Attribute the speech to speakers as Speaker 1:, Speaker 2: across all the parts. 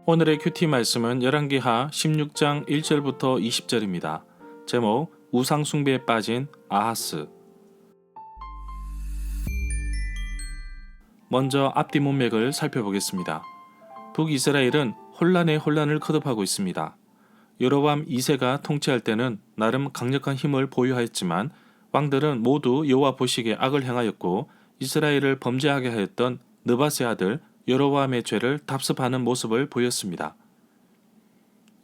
Speaker 1: 오늘의 큐티 말씀은 열왕기하 16장 1절부터 20절입니다. 제목 우상 숭배에 빠진 아하스. 먼저 앞뒤 문맥을 살펴보겠습니다. 북이스라엘은 혼란에 혼란을 거듭하고 있습니다. 여로보암 2세가 통치할 때는 나름 강력한 힘을 보유하였지만 왕들은 모두 여호와 보시기에 악을 행하였고 이스라엘을 범죄하게 하였던 느밧의 아들 여로보암의 죄를 답습하는 모습을 보였습니다.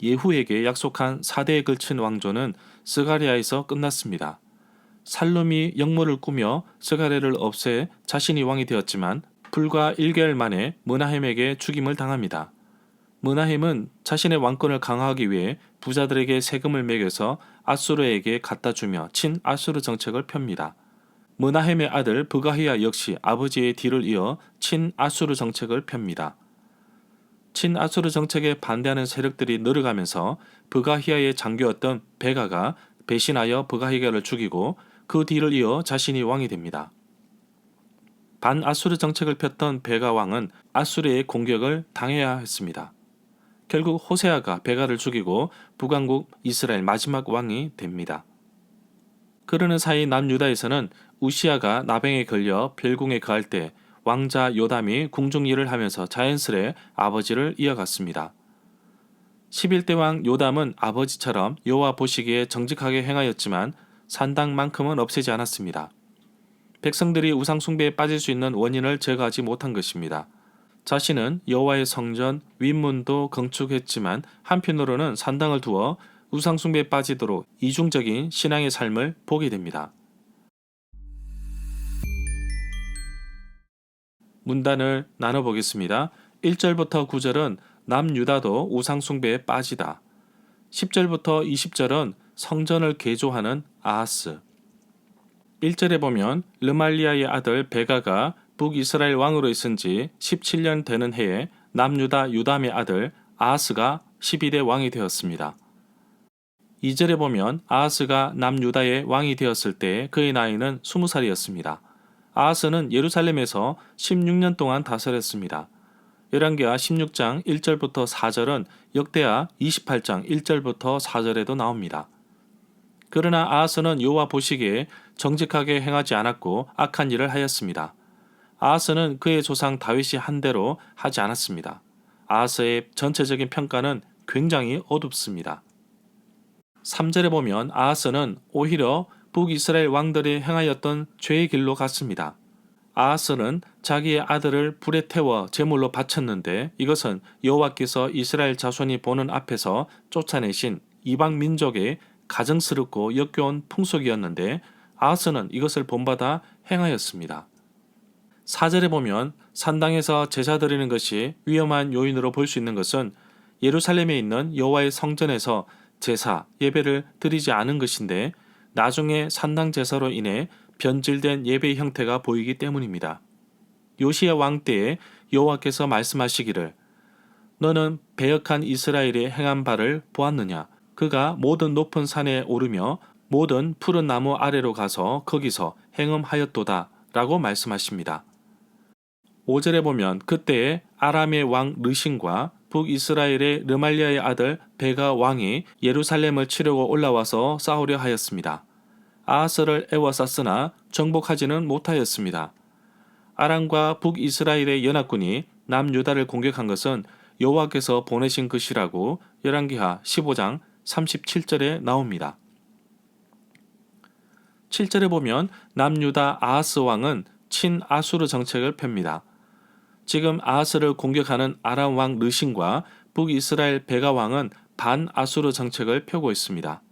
Speaker 1: 예후에게 약속한 4대에 걸친 왕조는 스가랴에서 끝났습니다. 살룸이 역모를 꾸며 스가랴를 없애 자신이 왕이 되었지만 불과 1개월 만에 므나헴에게 죽임을 당합니다. 므나헴은 자신의 왕권을 강화하기 위해 부자들에게 세금을 매겨서 아수르에게 갖다 주며 친아수르 정책을 펴니다. 므나헴의 아들 브가히야 역시 아버지의 뒤를 이어 친아수르 정책을 펴니다. 친아수르 정책에 반대하는 세력들이 늘어가면서 브가히야의 장교였던 베가가 배신하여 브가히야를 죽이고 그 뒤를 이어 자신이 왕이 됩니다. 반아수르 정책을 폈던 베가 왕은 아수르의 공격을 당해야 했습니다. 결국 호세아가 베가를 죽이고 북왕국 이스라엘 마지막 왕이 됩니다. 그러는 사이 남유다에서는 우시아가 나병에 걸려 별궁에 거할 때 왕자 요담이 궁중 일을 하면서 자연스레 아버지를 이어갔습니다. 11대 왕 요담은 아버지처럼 여호와 보시기에 정직하게 행하였지만 산당만큼은 없애지 않았습니다. 백성들이 우상 숭배에 빠질 수 있는 원인을 제거하지 못한 것입니다. 자신은 여호와의 성전 윗문도 건축했지만 한편으로는 산당을 두어 우상 숭배에 빠지도록 이중적인 신앙의 삶을 보게 됩니다. 문단을 나눠보겠습니다. 1절부터 9절은 남유다도 우상 숭배에 빠지다. 10절부터 20절은 성전을 개조하는 아하스. 1절에 보면 르말리아의 아들 베가가 북이스라엘 왕으로 있은 지 17년 되는 해에 남유다 유담의 아들 아하스가 12대 왕이 되었습니다. 2절에 보면 아하스가 남유다의 왕이 되었을 때 그의 나이는 20살이었습니다. 아하스는 예루살렘에서 16년 동안 다스렸습니다. 열왕기하 16장 1절부터 4절은 역대하 28장 1절부터 4절에도 나옵니다. 그러나 아하스는 여호와 보시기에 정직하게 행하지 않았고 악한 일을 하였습니다. 아하스는 그의 조상 다윗이 한 대로 하지 않았습니다. 아하스의 전체적인 평가는 굉장히 어둡습니다. 3절에 보면 아하스는 오히려 북이스라엘 왕들이 행하였던 죄의 길로 갔습니다. 아하스는 자기의 아들을 불에 태워 제물로 바쳤는데 이것은 여호와께서 이스라엘 자손이 보는 앞에서 쫓아내신 이방 민족의 가증스럽고 역겨운 풍속이었는데 아하스는 이것을 본받아 행하였습니다. 4절에 보면 산당에서 제사 드리는 것이 위험한 요인으로 볼 수 있는 것은 예루살렘에 있는 여호와의 성전에서 제사, 예배를 드리지 않은 것인데 나중에 산당 제사로 인해 변질된 예배의 형태가 보이기 때문입니다. 요시야 왕 때에 여호와께서 말씀하시기를 너는 배역한 이스라엘의 행한 바를 보았느냐? 그가 모든 높은 산에 오르며 모든 푸른 나무 아래로 가서 거기서 행음하였도다 라고 말씀하십니다. 5절에 보면 그때에 아람의 왕 르신과 북이스라엘의 르말리아의 아들 베가 왕이 예루살렘을 치려고 올라와서 싸우려 하였습니다. 아하스를 애워쌌으나 정복하지는 못하였습니다. 아람과 북이스라엘의 연합군이 남유다를 공격한 것은 여호와께서 보내신 것이라고 열왕기하 15장 37절에 나옵니다. 7절에 보면 남유다 아하스 왕은 친아수르 정책을 펴니다. 지금 아하스를 공격하는 아람 왕 르신과 북이스라엘 베가 왕은 반아수르 정책을 펴고 있습니다.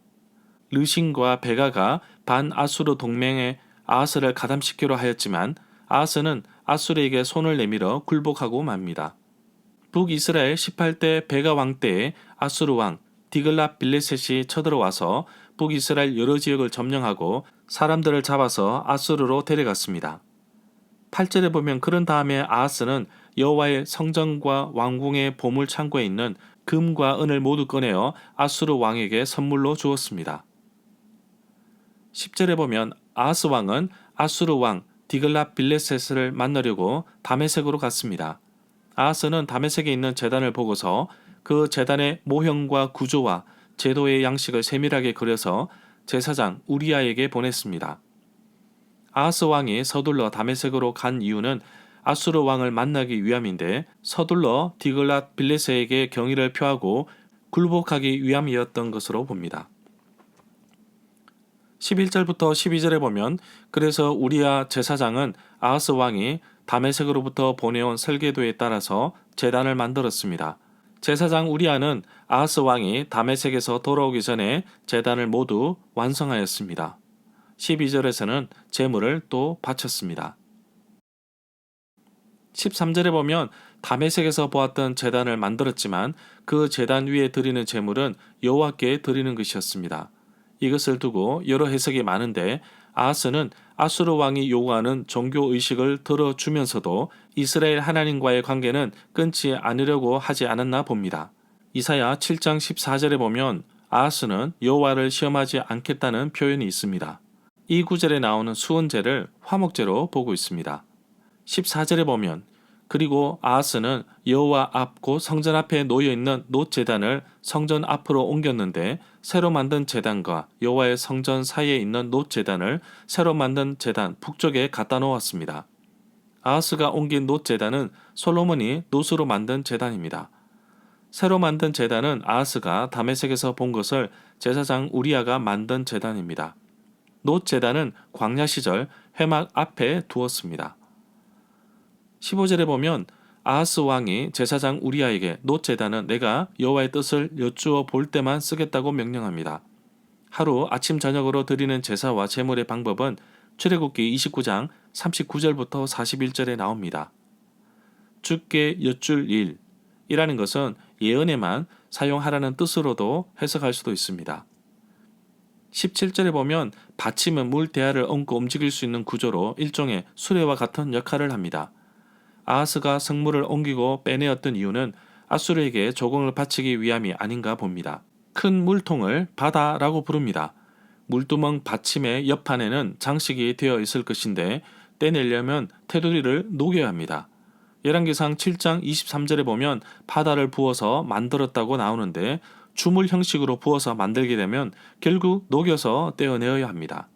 Speaker 1: 르신과 베가가 반아수르 동맹에 아하스를 가담시키려 하였지만 아하스는 아수르에게 손을 내밀어 굴복하고 맙니다. 북이스라엘 18대 베가 왕 때에 아수르 왕 디글랏 빌레셋이 쳐들어와서 북이스라엘 여러 지역을 점령하고 사람들을 잡아서 아수르로 데려갔습니다. 8절에 보면 그런 다음에 아하스는 여호와의 성전과 왕궁의 보물 창고에 있는 금과 은을 모두 꺼내어 아수르 왕에게 선물로 주었습니다. 10절에 보면 아하스 왕은 아수르 왕 디글랏 빌레셋을 만나려고 다메섹으로 갔습니다. 아하스는 다메섹에 있는 제단을 보고서 그 제단의 모형과 구조와 제도의 양식을 세밀하게 그려서 제사장 우리아에게 보냈습니다. 아하스 왕이 서둘러 다메섹으로 간 이유는 아수르 왕을 만나기 위함인데 서둘러 디글랏 빌레스에게 경의를 표하고 굴복하기 위함이었던 것으로 봅니다. 11절부터 12절에 보면 그래서 우리아 제사장은 아하스 왕이 다메섹으로부터 보내온 설계도에 따라서 제단을 만들었습니다. 제사장 우리아는 아하스 왕이 다메섹에서 돌아오기 전에 제단을 모두 완성하였습니다. 12절에서는 제물을 또 바쳤습니다. 13절에 보면 다메섹에서 보았던 제단을 만들었지만 그 제단 위에 드리는 제물은 여호와께 드리는 것이었습니다. 이것을 두고 여러 해석이 많은데 아하스는 아수르 왕이 요구하는 종교 의식을 들어주면서도 이스라엘 하나님과의 관계는 끊지 않으려고 하지 않았나 봅니다. 이사야 7장 14절에 보면 아하스는 여호와를 시험하지 않겠다는 표현이 있습니다. 이 구절에 나오는 수은제를 화목제로 보고 있습니다. 14절에 보면 그리고 아하스는 여호와 앞 곧 성전 앞에 놓여있는 놋 제단을 성전 앞으로 옮겼는데 새로 만든 제단과 여호와의 성전 사이에 있는 놋 제단을 새로 만든 제단 북쪽에 갖다 놓았습니다. 아하스가 옮긴 놋 제단은 솔로몬이 놋으로 만든 제단입니다. 새로 만든 제단은 아하스가 다메섹에서 본 것을 제사장 우리아가 만든 제단입니다. 놋 제단은 광야 시절 회막 앞에 두었습니다. 15절에 보면 아하스 왕이 제사장 우리아에게 놋 제단은 내가 여호와의 뜻을 여쭈어 볼 때만 쓰겠다고 명령합니다. 하루 아침 저녁으로 드리는 제사와 제물의 방법은 출애굽기 29장 39절부터 41절에 나옵니다. 주께 여쭐 일이라는 것은 예언에만 사용하라는 뜻으로도 해석할 수도 있습니다. 17절에 보면 받침은 물 대야를 얹고 움직일 수 있는 구조로 일종의 수레와 같은 역할을 합니다. 아하스가 성물을 옮기고 빼내었던 이유는 아수르에게 조공을 바치기 위함이 아닌가 봅니다. 큰 물통을 바다라고 부릅니다. 물두멍 받침의 옆판에는 장식이 되어 있을 것인데 떼내려면 테두리를 녹여야 합니다. 열왕기상 7장 23절에 보면 바다를 부어서 만들었다고 나오는데 주물 형식으로 부어서 만들게 되면 결국 녹여서 떼어내어야 합니다.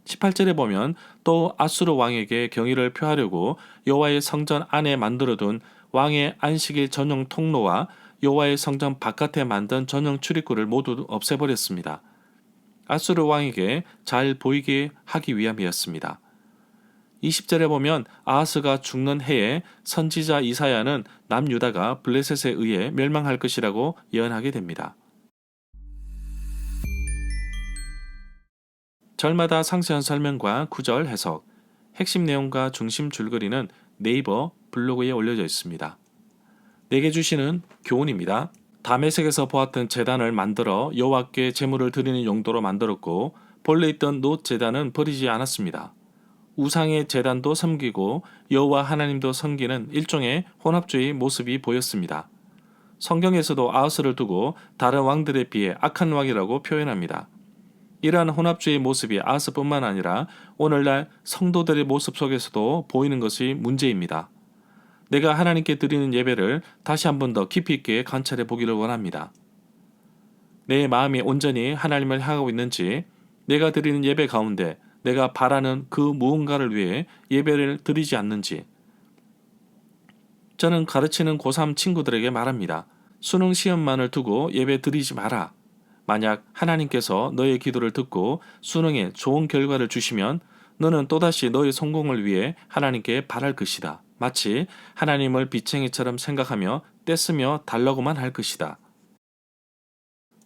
Speaker 1: 18절에 보면 또 아수르 왕에게 경의를 표하려고 여호와의 성전 안에 만들어둔 왕의 안식일 전용 통로와 여호와의 성전 바깥에 만든 전용 출입구를 모두 없애버렸습니다. 아수르 왕에게 잘 보이게 하기 위함이었습니다. 20절에 보면 아하스가 죽는 해에 선지자 이사야는 남유다가 블레셋에 의해 멸망할 것이라고 예언하게 됩니다. 절마다 상세한 설명과 구절 해석, 핵심 내용과 중심 줄거리는 네이버 블로그에 올려져 있습니다. 내게 주시는 교훈입니다. 다메섹에서 보았던 제단을 만들어 여호와께 제물을 드리는 용도로 만들었고 본래 있던 놋 제단은 버리지 않았습니다. 우상의 제단도 섬기고 여호와 하나님도 섬기는 일종의 혼합주의 모습이 보였습니다. 성경에서도 아하스를 두고 다른 왕들에 비해 악한 왕이라고 표현합니다. 이러한 혼합주의 모습이 아하스뿐만 아니라 오늘날 성도들의 모습 속에서도 보이는 것이 문제입니다. 내가 하나님께 드리는 예배를 다시 한 번 더 깊이 있게 관찰해 보기를 원합니다. 내 마음이 온전히 하나님을 향하고 있는지, 내가 드리는 예배 가운데 내가 바라는 그 무언가를 위해 예배를 드리지 않는지. 저는 가르치는 고3 친구들에게 말합니다. 수능 시험만을 두고 예배 드리지 마라. 만약 하나님께서 너의 기도를 듣고 수능에 좋은 결과를 주시면 너는 또다시 너의 성공을 위해 하나님께 바랄 것이다. 마치 하나님을 비챙이처럼 생각하며 떼쓰며 달라고만 할 것이다.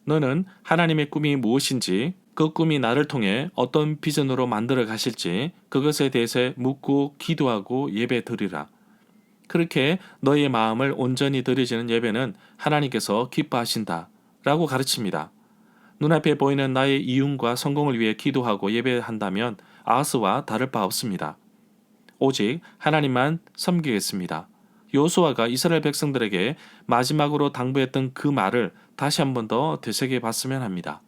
Speaker 1: 너는 하나님의 꿈이 무엇인지, 그 꿈이 나를 통해 어떤 비전으로 만들어 가실지 그것에 대해서 묻고 기도하고 예배 드리라. 그렇게 너의 마음을 온전히 드려지는 예배는 하나님께서 기뻐하신다 라고 가르칩니다. 눈앞에 보이는 나의 이윤과 성공을 위해 기도하고 예배한다면 아하스와 다를 바 없습니다. 오직 하나님만 섬기겠습니다. 여호수아가 이스라엘 백성들에게 마지막으로 당부했던 그 말을 다시 한 번 더 되새겨 봤으면 합니다.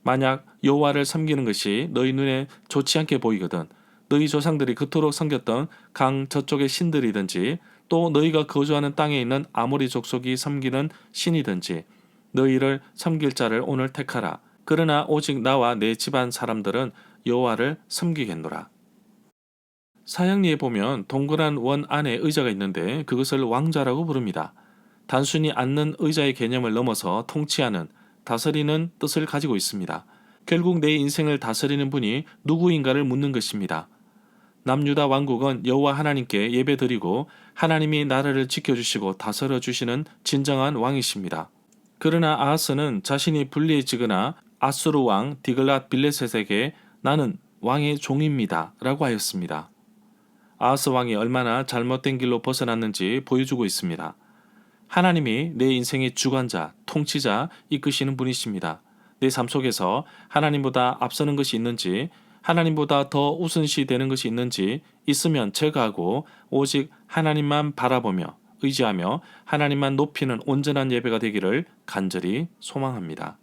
Speaker 1: 만약 여호와를 섬기는 것이 너희 눈에 좋지 않게 보이거든 너희 조상들이 그토록 섬겼던 강 저쪽의 신들이든지 또 너희가 거주하는 땅에 있는 아모리 족속이 섬기는 신이든지 너희를 섬길 자를 오늘 택하라. 그러나 오직 나와 내 집안 사람들은 여호와를 섬기겠노라. 사형리에 보면 동그란 원 안에 의자가 있는데 그것을 왕좌라고 부릅니다. 단순히 앉는 의자의 개념을 넘어서 통치하는, 다스리는 뜻을 가지고 있습니다. 결국 내 인생을 다스리는 분이 누구인가를 묻는 것입니다. 남유다 왕국은 여호와 하나님께 예배드리고 하나님이 나라를 지켜주시고 다스려 주시는 진정한 왕이십니다. 그러나 아하스는 자신이 불리해지거나 아수르 왕 디글랏 빌레셋에게 나는 왕의 종입니다 라고 하였습니다. 아하스 왕이 얼마나 잘못된 길로 벗어났는지 보여주고 있습니다. 하나님이 내 인생의 주관자, 통치자, 이끄시는 분이십니다. 내 삶 속에서 하나님보다 앞서는 것이 있는지, 하나님보다 더 우선시 되는 것이 있는지 있으면 제거하고 오직 하나님만 바라보며 의지하며 하나님만 높이는 온전한 예배가 되기를 간절히 소망합니다.